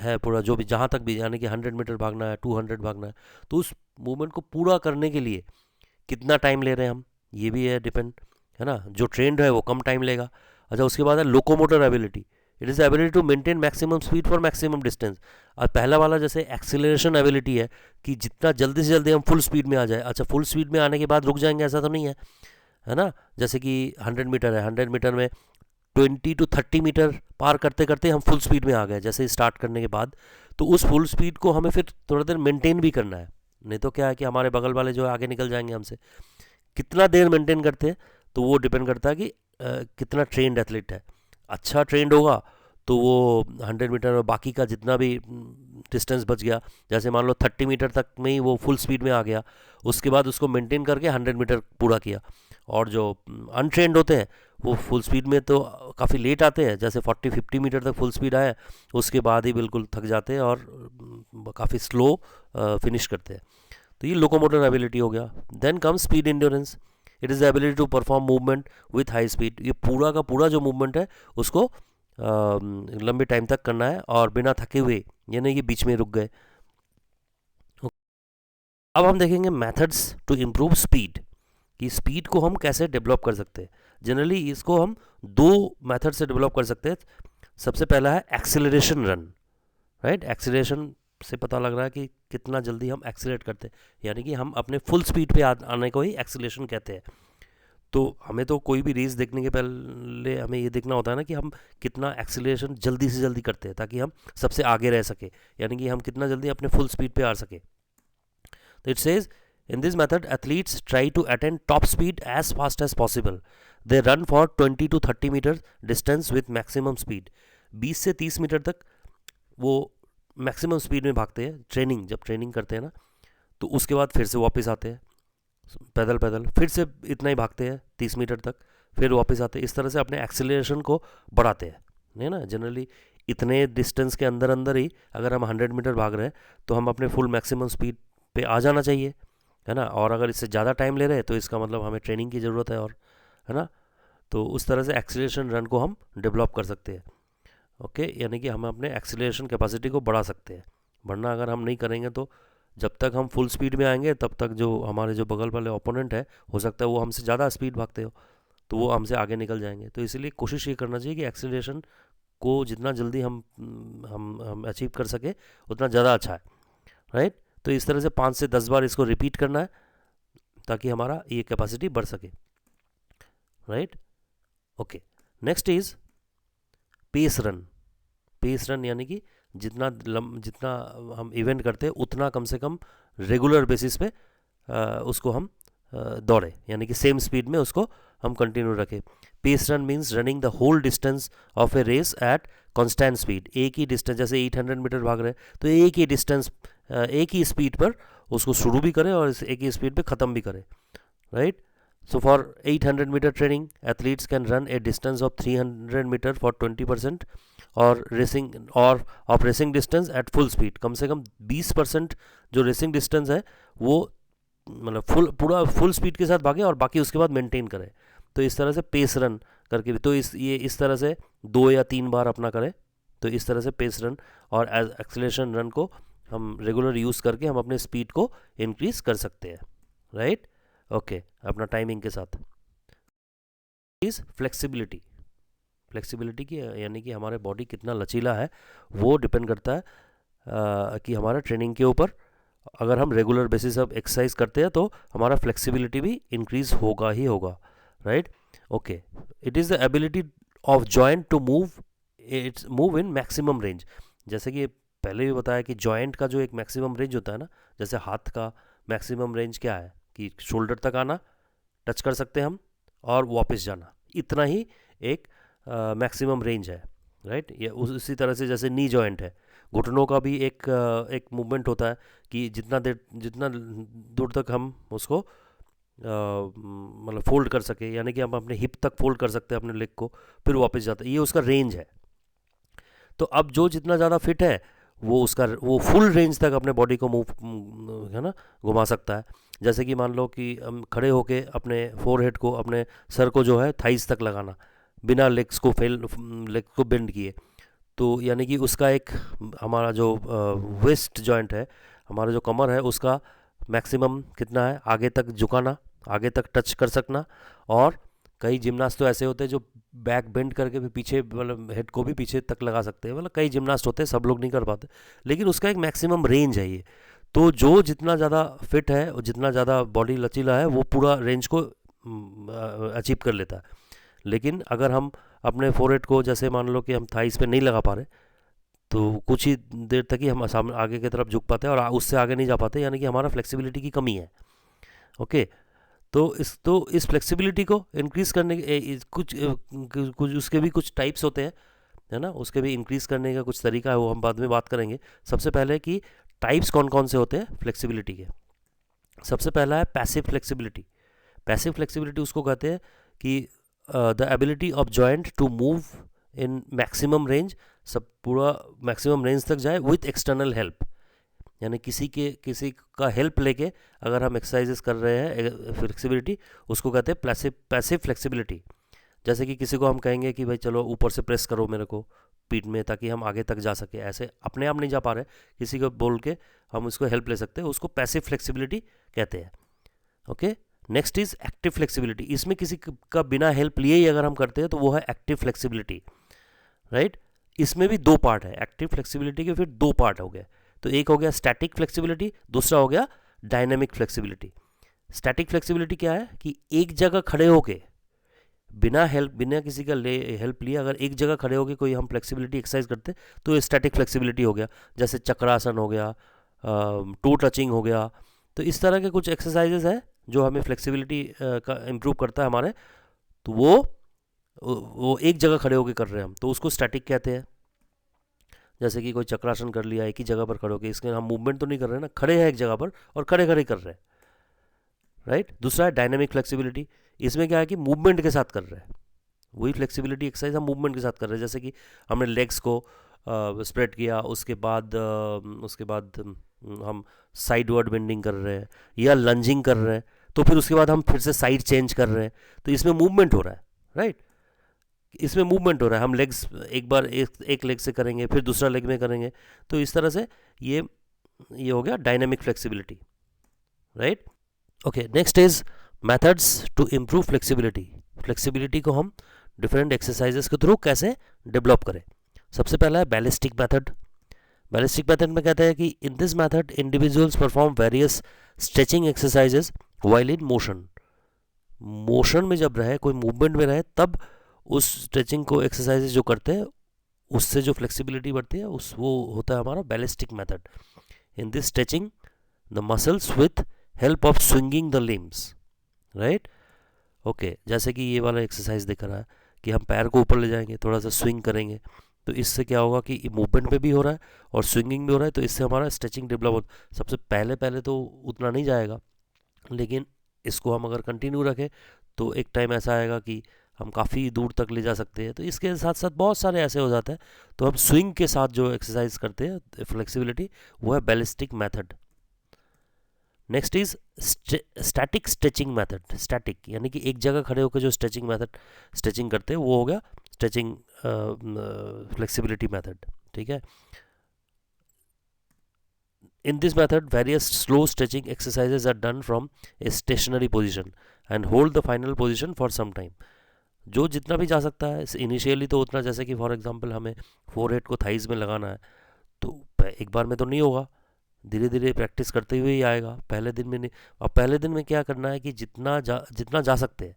है पूरा, जो भी जहाँ तक भी, यानी कि 100 मीटर भागना है, 200 भागना है, तो उस मूवमेंट को पूरा करने के लिए कितना टाइम ले रहे हैं हम, ये भी है डिपेंड, है ना। जो ट्रेंड है वो कम टाइम लेगा। अच्छा, उसके बाद है locomotor ability. It is ability to maintain maximum speed for maximum distance. और पहला वाला जैसे एक्सीलरेशन एबिलिटी है कि जितना जल्दी से जल्दी हम फुल स्पीड में आ जाए। अच्छा, फुल स्पीड में आने के बाद रुक जाएंगे ऐसा तो नहीं है ना। जैसे कि 100 मीटर है, 100 मीटर में 20 to 30 मीटर पार करते करते हम फुल स्पीड में आ गए जैसे स्टार्ट करने के बाद। तो उस फुल स्पीड को हमें फिर थोड़ा देर मेंटेन भी करना है, नहीं तो क्या है कि हमारे बगल वाले जो है आगे निकल जाएंगे हमसे। कितना देर मेंटेन करते हैं तो वो डिपेंड करता है कि कितना ट्रेंड एथलीट है। अच्छा ट्रेंड होगा तो वो 100 मीटर और बाकी का जितना भी डिस्टेंस बच गया, जैसे मान लो 30 मीटर तक में ही वो फुल स्पीड में आ गया, उसके बाद उसको मेंटेन करके 100 मीटर पूरा किया। और जो अनट्रेंड होते हैं वो फुल स्पीड में तो काफ़ी लेट आते हैं, जैसे 40-50 मीटर तक फुल स्पीड आए, उसके बाद ही बिल्कुल थक जाते हैं और काफ़ी स्लो फिनिश करते हैं। तो ये लोकोमोटर एबिलिटी हो गया। Then come speed endurance. It is the ability to perform movement with high speed. ये पूरा का पूरा जो मूवमेंट है उसको लंबे टाइम तक करना है और बिना थके हुए, ये नहीं कि बीच में रुक गए। अब हम देखेंगे मेथड्स टू इम्प्रूव स्पीड, कि स्पीड को हम कैसे डेवलप कर सकते हैं। जनरली इसको हम दो मेथड से डेवलप कर सकते हैं। सबसे पहला है एक्सेलरेशन रन, राइट। एक्सेलरेशन से पता लग रहा है कि कितना जल्दी हम एक्सेलरेट करते हैं, यानी कि हम अपने फुल स्पीड पे आने को ही एक्सेलरेशन कहते हैं। तो हमें तो कोई भी रेस देखने के पहले हमें ये देखना होता है ना कि हम कितना एक्सेलरेशन जल्दी से जल्दी करते हैं ताकि हम सबसे आगे रह सके, यानी कि हम कितना जल्दी अपने फुल स्पीड पे आ सके। तो it says in this method athletes try to attain top speed as fast as possible. They run for 20 to 30 meters distance with maximum speed. 20 से 30 मीटर तक वो मैक्सिमम स्पीड में भागते हैं। जब ट्रेनिंग करते हैं ना, तो उसके बाद फिर से वापस आते हैं पैदल पैदल, फिर से इतना ही भागते हैं 30 मीटर तक, फिर वापस आते हैं। इस तरह से अपने एक्सेलरेशन को बढ़ाते हैं, है ना। जनरली इतने डिस्टेंस के अंदर अंदर ही अगर हम 100 मीटर भाग रहे हैं तो हम अपने फुल मैक्सिमम स्पीड पे आ जाना चाहिए, है ना। और अगर इससे ज़्यादा टाइम ले रहे हैं तो इसका मतलब हमें ट्रेनिंग की ज़रूरत है, और है ना। तो उस तरह से एक्सीलरेशन रन को हम डेवलप कर सकते हैं, ओके। यानी कि हम अपने एक्सीलरेशन कैपेसिटी को बढ़ा सकते हैं। वरना अगर हम नहीं करेंगे तो जब तक हम फुल स्पीड में आएंगे तब तक जो हमारे जो बगल वाले ओपोनेंट है, हो सकता है वो हमसे ज़्यादा स्पीड भागते हो, तो वो हमसे आगे निकल जाएंगे। तो इसलिए कोशिश ये करना चाहिए कि एक्सीलरेशन को जितना जल्दी हम अचीव कर सके उतना ज़्यादा अच्छा है, राइट। तो इस तरह से 5 से 10 बार इसको रिपीट करना है ताकि हमारा ये कैपेसिटी बढ़ सके, right. Okay, next is pace run. Pace run यानी कि जितना हम इवेंट करते हैं उतना कम से कम रेगुलर बेसिस पे उसको हम दौड़े, यानी कि सेम स्पीड में उसको हम कंटिन्यू रखें। Pace run means running the whole distance of a race at constant speed. एक ही डिस्टेंस, जैसे 800 मीटर भाग रहे हैं तो एक ही डिस्टेंस, एक ही स्पीड पर उसको शुरू भी करें और एक ही स्पीड पे ख़त्म भी करें, right. So for 800 meter training, athletes can run a distance of 300 meter for 20% और racing distance at full speed। कम से कम 20% जो रेसिंग डिस्टेंस है वो मतलब पूरा फुल स्पीड के साथ भागे और बाकी उसके बाद मेंटेन करें। तो इस तरह से पेस रन करके भी, तो इस तरह से 2 या 3 बार अपना करें। तो इस तरह से पेस रन और एक्सेलरेशन रन को हम रेगुलर यूज़ करके हम अपने स्पीड को इंक्रीज कर सकते हैं, राइट। ओके, अपना टाइमिंग के साथ। Is flexibility. फ्लेक्सिबिलिटी की यानी कि हमारे बॉडी कितना लचीला है वो डिपेंड करता है कि हमारा ट्रेनिंग के ऊपर। अगर हम रेगुलर बेसिस पर एक्सरसाइज करते हैं तो हमारा फ्लेक्सिबिलिटी भी इंक्रीज होगा ही होगा, right. Okay, it is the ability of joint to move in maximum range. जैसे कि पहले भी बताया कि जॉइंट का जो एक मैक्सिमम रेंज होता है ना, जैसे हाथ का मैक्सिमम रेंज क्या है कि शोल्डर तक आना, टच कर सकते हैं हम और वापस जाना, इतना ही एक मैक्सिमम रेंज है, राइट। ये उसी तरह से जैसे नी जॉइंट है, घुटनों का भी एक मूवमेंट होता है कि जितना दूर तक हम उसको मतलब फोल्ड कर सके, यानी कि हम अपने हिप तक फोल्ड कर सकते हैं अपने लेग को, फिर वापस जाता है, ये उसका रेंज है। तो अब जो जितना ज़्यादा फिट है वो उसका वो फुल रेंज तक अपने बॉडी को मूव, है ना, घुमा सकता है। जैसे कि मान लो कि हम खड़े होके अपने फोरहेड को, अपने सर को जो है थाइस तक लगाना, बिना लेग्स को बेंड किए, तो यानी कि उसका एक, हमारा जो वेस्ट जॉइंट है, हमारा जो कमर है, उसका मैक्सिमम कितना है, आगे तक झुकाना, आगे तक टच कर सकना। और कई जिमनास्ट तो ऐसे होते हैं जो बैक बेंड करके भी पीछे, मतलब हेड को भी पीछे तक लगा सकते हैं, मतलब कई जिमनास्ट होते हैं, सब लोग नहीं कर पाते, लेकिन उसका एक मैक्सिमम रेंज है ये। तो जो जितना ज़्यादा फिट है और जितना ज़्यादा बॉडी लचीला है, वो पूरा रेंज को अचीव कर लेता है। लेकिन अगर हम अपने फोरहेड को, जैसे मान लो कि हम थाइस पे नहीं लगा पा रहे, तो कुछ ही देर तक ही हम सामने आगे की तरफ झुक पाते हैं और उससे आगे नहीं जा पाते, यानी कि हमारा फ्लेक्सिबिलिटी की कमी है। ओके, तो इस फ्लेक्सिबिलिटी को इंक्रीज़ करने के कुछ उसके भी कुछ टाइप्स होते हैं, है ना, उसके भी इंक्रीज़ करने का कुछ तरीका है, वो हम बाद में बात करेंगे। सबसे पहले कि टाइप्स कौन कौन से होते हैं फ्लेक्सिबिलिटी के। सबसे पहला है पैसिव फ्लेक्सिबिलिटी। पैसिव फ्लेक्सिबिलिटी उसको कहते हैं कि the ability of joint to move in maximum range, सब पूरा मैक्सिमम रेंज तक जाए विथ एक्सटर्नल हेल्प, यानी किसी का हेल्प लेके अगर हम एक्सरसाइजेस कर रहे हैं, फ्लेक्सिबिलिटी उसको कहते हैं पैसिव फ्लेक्सिबिलिटी। जैसे कि किसी को हम कहेंगे कि भाई चलो ऊपर से प्रेस करो मेरे को पीठ में, ताकि हम आगे तक जा सके, ऐसे अपने आप नहीं जा पा रहे, किसी को बोल के हम उसको हेल्प ले सकते हैं, उसको पैसिव फ्लेक्सिबिलिटी कहते हैं। Okay, next is active flexibility. इसमें किसी का बिना हेल्प लिए ही अगर हम करते हैं तो वो है एक्टिव फ्लेक्सिबिलिटी, राइट। इसमें भी दो पार्ट है, एक्टिव फ्लेक्सिबिलिटी के फिर दो पार्ट हो गए। तो एक हो गया स्टैटिक फ्लेक्सिबिलिटी, दूसरा हो गया डायनेमिक फ्लेक्सिबिलिटी। स्टैटिक फ्लेक्सिबिलिटी क्या है कि एक जगह खड़े होके, बिना किसी का हेल्प लिए अगर एक जगह खड़े होके कोई हम फ्लेक्सिबिलिटी एक्सरसाइज करते तो स्टैटिक फ्लेक्सिबिलिटी हो गया। जैसे चक्रासन हो गया, टो टचिंग हो गया। तो इस तरह के कुछ एक्सरसाइजेस हैं जो हमें फ्लेक्सिबिलिटी का इम्प्रूव करता है हमारे, तो वो एक जगह खड़े होकर कर रहे हैं हम, तो उसको स्टैटिक कहते हैं। जैसे कि कोई चक्रासन कर लिया एक ही जगह पर खड़े होकर, इसके हम मूवमेंट तो नहीं कर रहे ना, खड़े हैं एक जगह पर और खड़े खड़े कर रहे हैं, राइट। दूसरा है डायनेमिक फ्लेक्सिबिलिटी। इसमें क्या है कि मूवमेंट के साथ कर रहे हैं, वही फ्लेक्सिबिलिटी एक्सरसाइज हम मूवमेंट के साथ कर रहे हैं। जैसे कि हमने लेग्स को स्प्रेड किया, उसके बाद हम साइडवर्ड बेंडिंग कर रहे हैं या लंजिंग कर रहे हैं, तो फिर उसके बाद हम फिर से साइड चेंज कर रहे हैं, तो इसमें मूवमेंट हो रहा है, राइट। इसमें मूवमेंट हो रहा है, हम लेग्स एक बार एक लेग से करेंगे, फिर दूसरा लेग में करेंगे, तो इस तरह से ये हो गया dynamic flexibility, right. Okay, next is methods to improve flexibility. Flexibility को हम डिफरेंट एक्सरसाइजेस के थ्रू कैसे डेवलप करें। सबसे पहला है बैलिस्टिक मेथड। बैलिस्टिक मेथड में कहते हैं कि in this method individuals perform various stretching exercises while in motion में जब रहे, कोई मूवमेंट में रहे, तब उस स्ट्रेचिंग को एक्सरसाइजेस जो करते हैं उससे जो फ्लेक्सिबिलिटी बढ़ती है वो होता है हमारा ballistic method. In this stretching the muscles with help of swinging the limbs, right. Okay, जैसे कि ये वाला एक्सरसाइज दिख रहा है कि हम पैर को ऊपर ले जाएंगे, थोड़ा सा स्विंग करेंगे, तो इससे क्या होगा कि मूवमेंट में भी हो रहा है और स्विंगिंग भी हो रहा है, तो इससे हमारा स्ट्रेचिंग डेवलप हो। सबसे पहले तो उतना नहीं जाएगा, लेकिन इसको हम अगर कंटिन्यू रखें तो एक टाइम ऐसा आएगा कि हम काफ़ी दूर तक ले जा सकते हैं। तो इसके साथ साथ बहुत सारे ऐसे हो जाते हैं, तो हम स्विंग के साथ जो एक्सरसाइज करते हैं फ्लेक्सिबिलिटी, वो है ballistic method. Next is static stretching method. Static यानी कि एक जगह खड़े होकर जो स्ट्रेचिंग करते हैं, वो हो गया स्ट्रेचिंग फ्लेक्सिबिलिटी मेथड, ठीक है। In this method various slow stretching exercises are done from a stationary position and hold the final position for some time. जो जितना भी जा सकता है इनिशियली, तो उतना, जैसे कि फॉर एग्जांपल हमें फोरहेड को थाइज में लगाना है, तो एक बार में तो नहीं होगा, धीरे धीरे प्रैक्टिस करते हुए ही आएगा, पहले दिन में नहीं। अब पहले दिन में क्या करना है कि जितना जा सकते हैं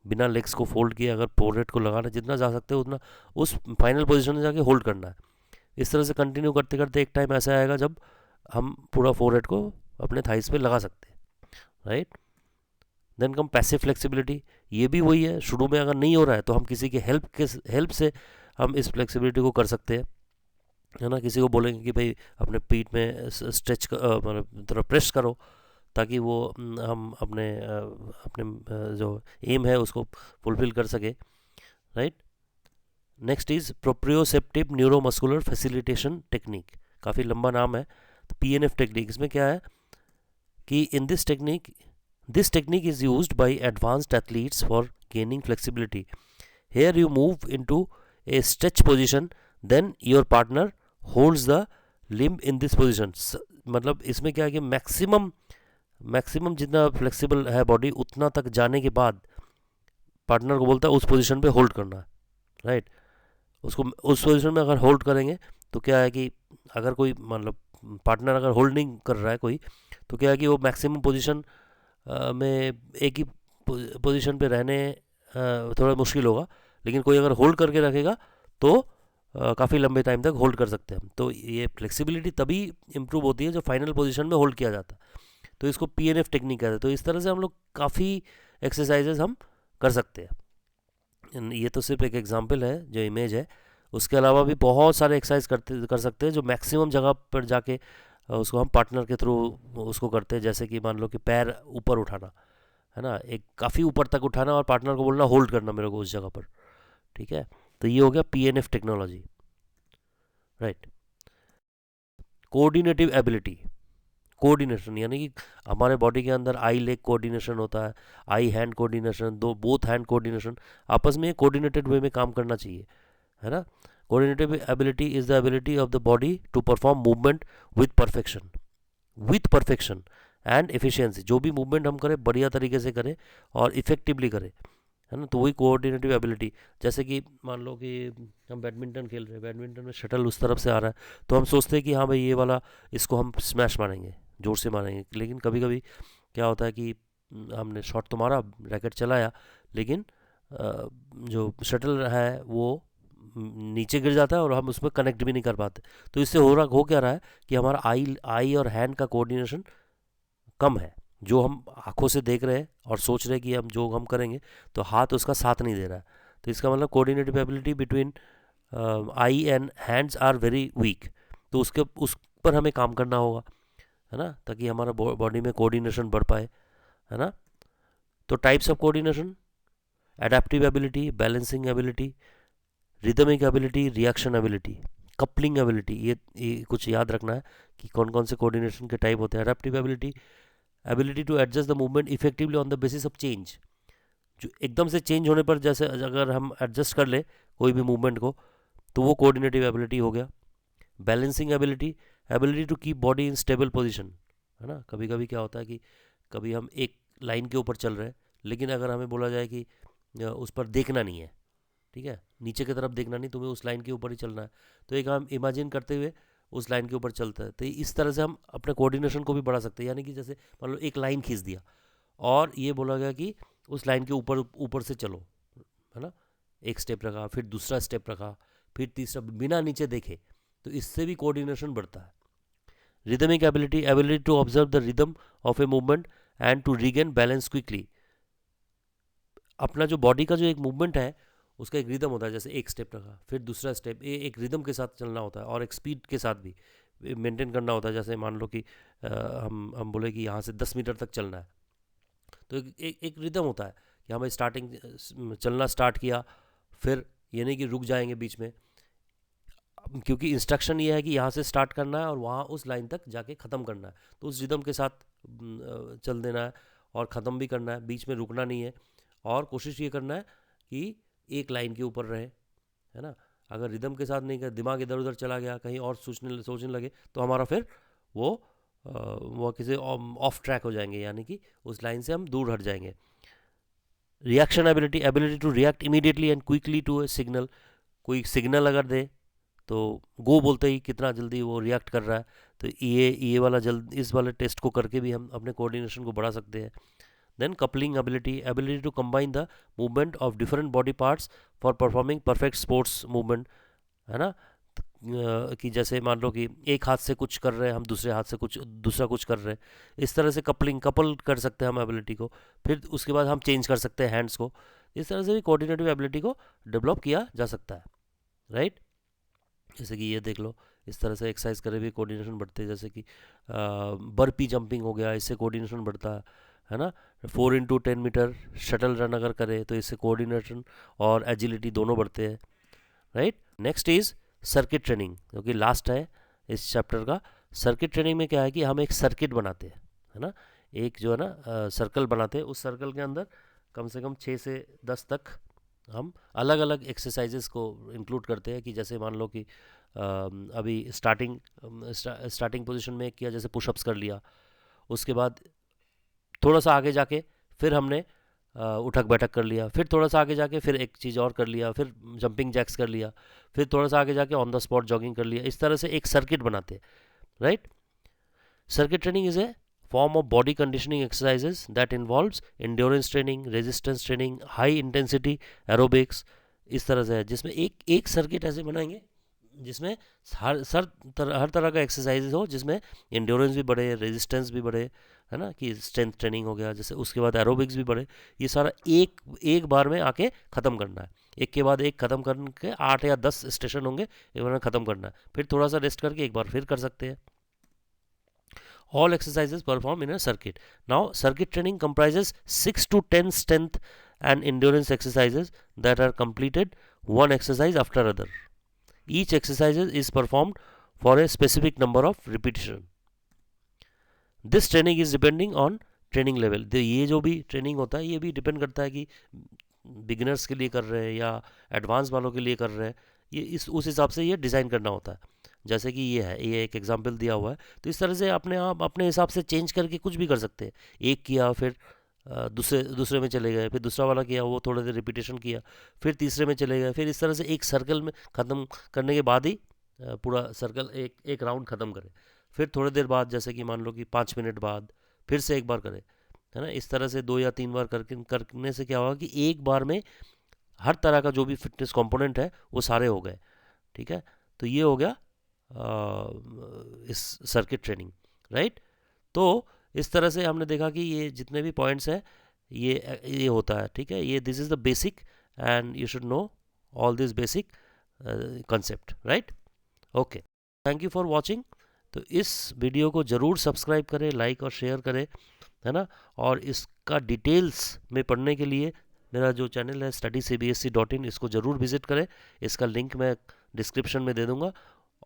बिना लेग्स को फोल्ड किए, अगर फोरहेड को लगाना, जितना जा सकते हैं उतना उस फाइनल पोजीशन में जाके होल्ड करना है। इस तरह से कंटिन्यू करते करते एक टाइम ऐसा आएगा जब हम पूरा फोरहेड को अपने थाइस पे लगा सकते हैं, right. Then come passive flexibility. ये भी वही है, शुरू में अगर नहीं हो रहा है तो हम किसी के हेल्प से हम इस फ्लेक्सिबिलिटी को कर सकते हैं, है ना। किसी को बोलेंगे कि भाई अपने पीठ में स्ट्रेच मतलब थोड़ा प्रेस करो, ताकि वो हम अपने जो एम है उसको फुलफिल कर सके, right. Next is proprioceptive neuromuscular facilitation technique. काफ़ी लंबा नाम है। तो PNF टेक्निक, इसमें क्या है कि in this technique is used by advanced athletes for gaining flexibility. Here you move into a stretch position, then your partner holds the limb in this position. मतलब इसमें क्या है कि मैक्सिमम जितना फ्लेक्सिबल है बॉडी उतना तक जाने के बाद पार्टनर को बोलता है उस पोजीशन पे होल्ड करना है, राइट। उसको उस पोजीशन में अगर होल्ड करेंगे तो क्या है कि अगर कोई मतलब पार्टनर अगर होल्ड नहीं कर रहा है कोई, तो क्या है कि वो मैक्सिमम पोजीशन में एक ही पोजीशन पे रहने थोड़ा मुश्किल होगा। लेकिन कोई अगर होल्ड करके रखेगा तो काफ़ी लंबे टाइम तक होल्ड कर सकते हैं हम। तो ये फ्लेक्सिबिलिटी तभी इम्प्रूव होती है जो फाइनल पोजीशन में होल्ड किया जाता है। तो इसको PNF टेक्निक कहते हैं। तो इस तरह से हम लोग काफ़ी एक्सरसाइजेज हम कर सकते हैं। ये तो सिर्फ एक एग्जांपल है जो इमेज है, उसके अलावा भी बहुत सारे एक्सरसाइज कर सकते हैं जो मैक्सिमम जगह पर जाके उसको हम पार्टनर के थ्रू उसको करते हैं। जैसे कि मान लो कि पैर ऊपर उठाना है ना, एक काफ़ी ऊपर तक उठाना और पार्टनर को बोलना होल्ड करना मेरे को उस जगह पर, ठीक है। तो ये हो गया PNF technology, right. Coordinative ability, coordination यानी कि हमारे बॉडी के अंदर आई लेग कोऑर्डिनेशन होता है, आई हैंड कोऑर्डिनेशन, दो बोथ हैंड कोऑर्डिनेशन, आपस में कोऑर्डिनेटेड वे में काम करना चाहिए, है ना। Coordinative ability is the ability of the body to perform movement with perfection and efficiency. जो भी मूवमेंट हम करें बढ़िया तरीके से करें और इफेक्टिवली करें, है ना। तो वही कोऑर्डिनेटिव एबिलिटी। जैसे कि मान लो कि हम बैडमिंटन खेल रहे हैं, बैडमिंटन में शटल उस तरफ से आ रहा है तो हम सोचते हैं कि हाँ भाई ये वाला इसको हम स्मैश मारेंगे, जोर से मारेंगे। लेकिन कभी कभी क्या होता है कि हमने शॉट तो मारा, रैकेट चलाया, लेकिन जो शटल है वो नीचे गिर जाता है और हम उसमें कनेक्ट भी नहीं कर पाते। तो इससे हो क्या रहा है कि हमारा आई और हैंड का कोऑर्डिनेशन कम है। जो हम आंखों से देख रहे हैं और सोच रहे हैं कि हम जो हम करेंगे, तो हाथ उसका साथ नहीं दे रहा है। तो इसका मतलब coordinative ability between eye and hands are very weak. तो उस पर हमें काम करना होगा, है ना, ताकि हमारा बॉडी में कोऑर्डिनेशन बढ़ पाए, है ना। तो types of coordination: adaptive ability, balancing ability, rhythmic ability, reaction ability, coupling ability. ये कुछ याद रखना है कि कौन कौन से कोऑर्डिनेशन के टाइप होते हैं। Adaptive ability, ability to adjust the movement effectively on the basis of change. जो एकदम से चेंज होने पर, जैसे अगर हम एडजस्ट कर ले कोई भी मूवमेंट को, तो वो कोऑर्डिनेटिव एबिलिटी हो गया। Balancing ability, ability to keep body in stable position, है ना। कभी कभी क्या होता है कि कभी हम एक लाइन के ऊपर चल रहे हैं, लेकिन अगर हमें बोला जाए कि उस पर देखना नहीं है, ठीक है, नीचे की तरफ देखना नहीं, तुम्हें उस लाइन के ऊपर ही चलना है, तो एक हम इमेजिन करते हुए उस लाइन के ऊपर चलता है। तो इस तरह से हम अपने कोऑर्डिनेशन को भी बढ़ा सकते हैं। यानी कि जैसे मान लो एक लाइन खींच दिया और ये बोला गया कि उस लाइन के ऊपर ऊपर से चलो, है ना। एक स्टेप रखा, फिर दूसरा स्टेप रखा, फिर तीसरा, बिना नीचे देखे। तो इससे भी कोऑर्डिनेशन बढ़ता है। Rhythmic ability, ability to observe the rhythm of a movement and to regain balance quickly. अपना जो बॉडी का जो एक मूवमेंट है उसका एक रिदम होता है। जैसे एक स्टेप रखा, फिर दूसरा स्टेप, एक रिदम के साथ चलना होता है और एक स्पीड के साथ भी मेंटेन करना होता है। जैसे मान लो कि हम बोले कि यहाँ से 10 मीटर तक चलना है, तो एक रिदम होता है कि हमें स्टार्टिंग चलना स्टार्ट किया, फिर ये नहीं कि रुक जाएंगे बीच में, क्योंकि इंस्ट्रक्शन ये है कि यहाँ से स्टार्ट करना है और वहाँ उस लाइन तक जाके ख़त्म करना है। तो उस रिदम के साथ चल देना है और ख़त्म भी करना है, बीच में रुकना नहीं है। और कोशिश ये करना है कि एक लाइन के ऊपर रहे, है ना। अगर रिदम के साथ नहीं कर, दिमाग इधर उधर चला गया, कहीं और सोचने लगे, तो हमारा फिर वो किसी ऑफ ट्रैक हो जाएंगे, यानी कि उस लाइन से हम दूर हट जाएंगे। Reaction ability, ability to react immediately and quickly to a signal. कोई सिग्नल अगर दे तो गो बोलते ही कितना जल्दी वो रिएक्ट कर रहा है। तो ये वाला इस वाले टेस्ट को करके भी हम अपने कोऑर्डिनेशन को बढ़ा सकते हैं। Then coupling ability, ability to combine the movement of different body parts for performing perfect sports movement, है ना। कि जैसे मान लो कि एक हाथ से कुछ कर रहे हैं हम, दूसरे हाथ से दूसरा कुछ कर रहे हैं, इस तरह से कपल कर सकते हैं हम एबिलिटी को। फिर उसके बाद हम चेंज कर सकते हैं हैंड्स को। इस तरह से भी कोऑर्डिनेटिव एबिलिटी को डेवलप किया जा सकता है, राइट। जैसे कि ये देख लो, इस तरह से एक्सरसाइज करे भी कोऑर्डिनेशन बढ़ते हैं। जैसे कि बर्पी जंपिंग हो गया, इससे कोऑर्डिनेशन बढ़ता है ना। 4x10 मीटर शटल रन अगर करे तो इससे कोऑर्डिनेशन और एजिलिटी दोनों बढ़ते हैं, right. Next is circuit training, जो कि लास्ट है, इस चैप्टर का। सर्किट ट्रेनिंग में क्या है कि हम एक सर्किट बनाते हैं, है ना, एक जो है ना सर्कल बनाते हैं, उस सर्कल के अंदर कम से कम 6 से 10 तक हम अलग अलग एक्सरसाइजेस को इंक्लूड करते हैं। कि जैसे मान लो कि अभी स्टार्टिंग पोजीशन में किया, जैसे पुशअप्स कर लिया, उसके बाद थोड़ा सा आगे जाके फिर हमने उठक बैठक कर लिया, फिर थोड़ा सा आगे जाके फिर एक चीज़ और कर लिया, फिर जंपिंग जैक्स कर लिया, फिर थोड़ा सा आगे जाके ऑन द स्पॉट जॉगिंग कर लिया। इस तरह से एक सर्किट बनाते हैं, right. Circuit training is a form of body conditioning exercises that involves endurance training, resistance training, high intensity aerobics। इस तरह से है, जिसमें एक एक सर्किट ऐसे बनाएंगे जिसमें हर तरह का एक्सरसाइज हो, जिसमें एंड्योरेंस भी बढ़े, रेजिस्टेंस भी बढ़े, है ना, कि स्ट्रेंथ ट्रेनिंग हो गया जैसे, उसके बाद एरोबिक्स भी बढ़े। ये सारा एक एक बार में आके ख़त्म करना है, एक के बाद एक ख़त्म करके 8 या 10 स्टेशन होंगे, एक बार में ख़त्म करना है, फिर थोड़ा सा रेस्ट करके एक बार फिर कर सकते हैं। All exercises performed in a circuit. Now, circuit training comprises 6 to 10 strength and endurance exercises that are completed one exercise after other. Each exercise is performed for a specific number of repetition. This training is depending on training level. तो ये जो भी training होता है ये भी depend करता है कि बिगिनर्स के लिए कर रहे हैं या एडवांस वालों के लिए कर रहे हैं, ये उस हिसाब से ये डिज़ाइन करना होता है। जैसे कि ये है, ये एक एग्जांपल दिया हुआ है, तो इस तरह से अपने आप अपने हिसाब से चेंज करके कुछ भी कर सकते हैं। एक किया, फिर दूसरे में चले गए, फिर दूसरा वाला किया, वो थोड़ा देर रिपीटेशन किया, फिर तीसरे में चले गए, फिर इस तरह से एक सर्कल में ख़त्म करने के बाद ही पूरा सर्कल एक राउंड ख़त्म करें। फिर थोड़ी देर बाद, जैसे कि मान लो कि 5 मिनट बाद फिर से एक बार करें, है ना। इस तरह से 2 या 3 बार करने से क्या होगा कि एक बार में हर तरह का जो भी फिटनेस कंपोनेंट है वो सारे हो गए, ठीक है। तो ये हो गया इस सर्किट ट्रेनिंग, राइट। तो इस तरह से हमने देखा कि ये जितने भी पॉइंट्स हैं ये होता है, ठीक है। ये this is the basic and you should know all this basic concept, right. Okay, thank you for watching. तो इस वीडियो को ज़रूर सब्सक्राइब करें, लाइक और शेयर करें, है ना। और इसका डिटेल्स में पढ़ने के लिए मेरा जो चैनल है studycbsc.in, इसको ज़रूर विज़िट करें। इसका लिंक मैं डिस्क्रिप्शन में दे दूँगा।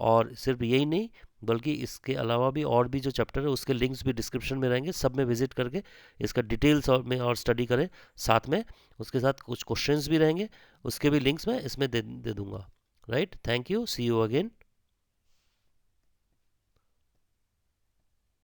और सिर्फ यही नहीं, बल्कि इसके अलावा भी और भी जो चैप्टर है उसके लिंक्स भी डिस्क्रिप्शन में रहेंगे। सब में विजिट करके इसका डिटेल्स और स्टडी करें। साथ में उसके साथ कुछ क्वेश्चंस भी रहेंगे, उसके भी लिंक्स मैं इसमें दे दूँगा, right. Thank you, see you again.